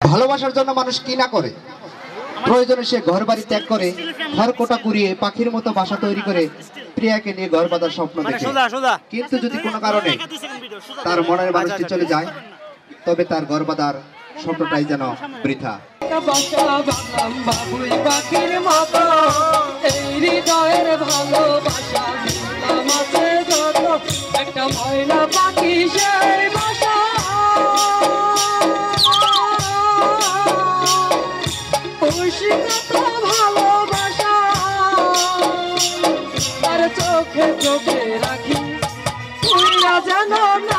ভালোবাসার জন্য মানুষ কি না করে, প্রয়োজনে সে ঘর বাড়ি ত্যাগ করে, ঘর কোটা কুড়িয়ে পাখির মতো বাসা তৈরি করে প্রিয়াকে নিয়ে ঘর বাঁধার স্বপ্ন দেখে। কিন্তু যদি কোনো কারণে তার মনের মানুষটি চলে যায়, তবে তার ঘর বাঁধার স্বপ্নটাই যেন বৃথা। একটা ময়না পাখি সেই বাসা ভালোবাসা আর চোখে চোখে রাখি যেন না